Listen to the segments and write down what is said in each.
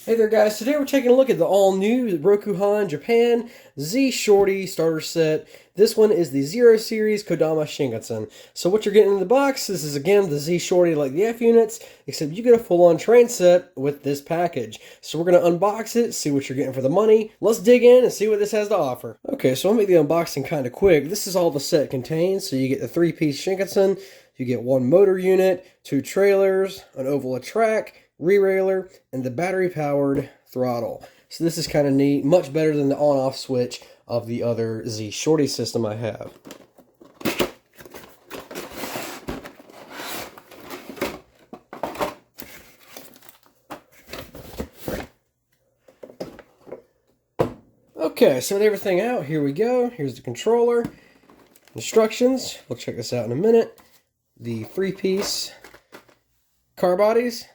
Hey there guys, today we're taking a look at the all-new Rokuhan Japan Z Shorty starter set. This one is the Series Kodama Shinkansen. So what you're getting in the box, this is again the Z Shorty like the F units, except you get a full-on train set with this package. So we're going to unbox it, see what you're getting for the money. Let's dig in and see what this has to offer. Okay, so I'll make the unboxing kind of quick. This is all the set contains. So you get the 3-piece Shinkansen, you get 1 motor unit, 2 trailers, an oval of track, re-railer, and the battery-powered throttle. So this is kind of neat, much better than the on-off switch of the other Z Shorty system I have. Okay, so with everything out, here we go. Here's the controller. Instructions, we'll check this out in a minute. The 3-piece car bodies.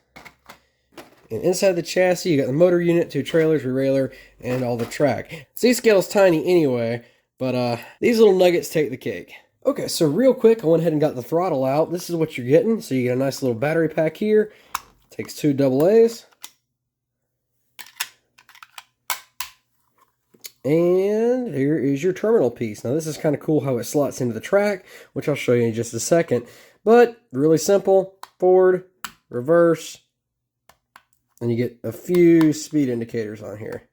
And inside the chassis, you got the motor unit, 2 trailers, re-railer, and all the track. Z-scale's tiny anyway, but these little nuggets take the cake. Okay, so real quick, I went ahead and got the throttle out. This is what you're getting. So you get a nice little battery pack here. Takes 2 AA's. And here is your terminal piece. Now this is kind of cool how it slots into the track, which I'll show you in just a second. But really simple, forward, reverse, and you get a few speed indicators on here.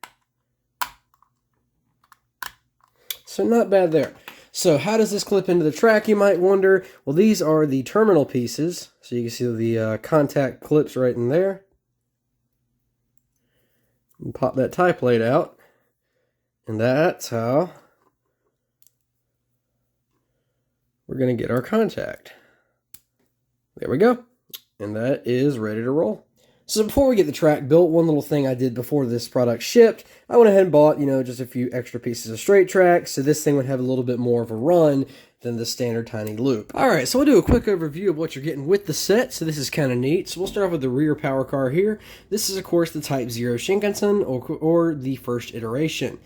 So not bad there. So how does this clip into the track, you might wonder? Well, these are the terminal pieces. So you can see the contact clips right in there. And pop that tie plate out. And that's how we're going to get our contact. There we go. And that is ready to roll. So before we get the track built, one little thing I did before this product shipped, I went ahead and bought, just a few extra pieces of straight track, so this thing would have a little bit more of a run than the standard tiny loop. Alright, so we'll do a quick overview of what you're getting with the set, so this is kind of neat. So we'll start off with the rear power car here. This is, of course, the Type 0 Shinkansen, or the first iteration.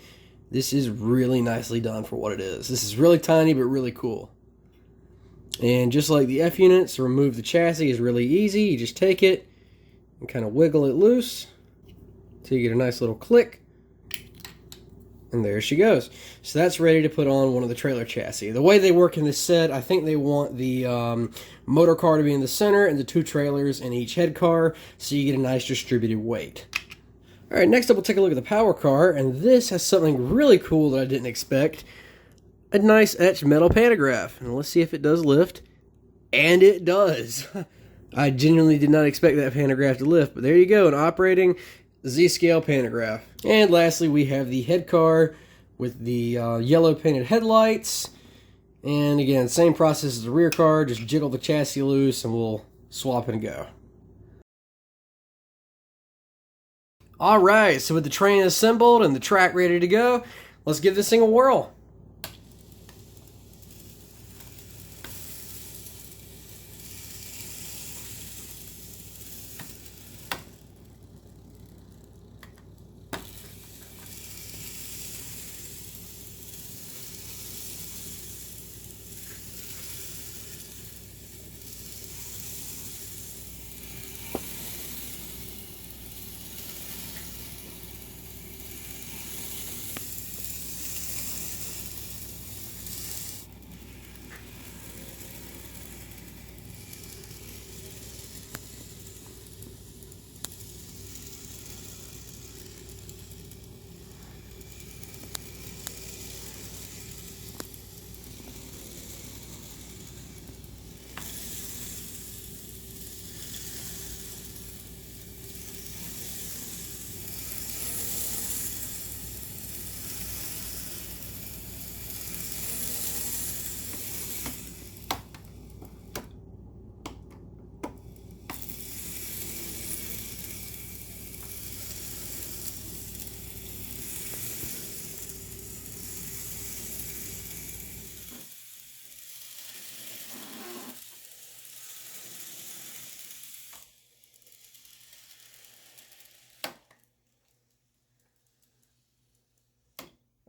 This is really nicely done for what it is. This is really tiny, but really cool. And just like the F units, to remove the chassis is really easy. You just take it and kind of wiggle it loose until you get a nice little click. And there she goes. So that's ready to put on one of the trailer chassis. The way they work in this set, I think they want the motor car to be in the center and the 2 trailers in each head car, so you get a nice distributed weight. Alright, next up we'll take a look at the power car, and this has something really cool that I didn't expect. A nice etched metal pantograph. And let's see if it does lift. And it does. I genuinely did not expect that pantograph to lift, but there you go, an operating Z-scale pantograph. And lastly, we have the head car with the yellow painted headlights. And again, same process as the rear car, just jiggle the chassis loose and we'll swap and go. Alright, so with the train assembled and the track ready to go, let's give this thing a whirl.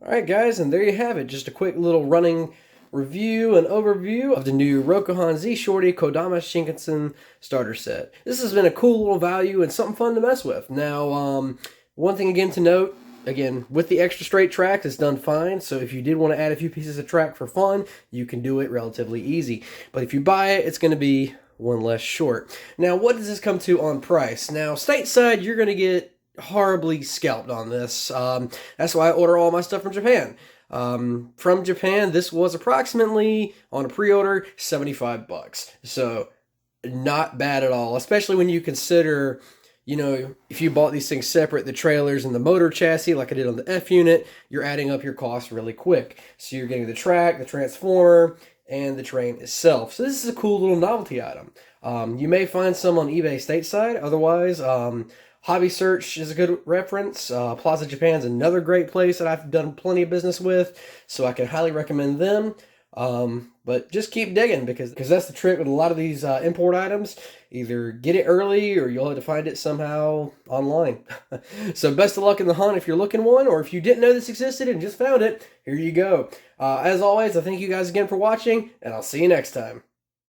Alright guys, and there you have it. Just a quick little running review and overview of the new Rokuhan Z Shorty Kodama Shinkansen starter set. This has been a cool little value and something fun to mess with. Now, One thing again to note, again, with the extra straight track, it's done fine. So if you did want to add a few pieces of track for fun, you can do it relatively easy. But if you buy it, it's going to be one less short. Now, what does this come to on price? Now, stateside, you're going to get horribly scalped on this. That's why I order all my stuff from Japan. From Japan, this was approximately, on a pre-order, $75. So, not bad at all, especially when you consider, you know, if you bought these things separate, the trailers and the motor chassis, like I did on the F unit, you're adding up your costs really quick. So you're getting the track, the transformer, and the train itself. So this is a cool little novelty item. You may find some on eBay stateside. Otherwise, Hobby Search is a good reference. Plaza Japan's another great place that I've done plenty of business with, so I can highly recommend them. But just keep digging, because that's the trick with a lot of these import items. Either get it early or you'll have to find it somehow online. So best of luck in the hunt if you're looking one, or if you didn't know this existed and just found it, here you go. As always, I thank you guys again for watching, and I'll see you next time.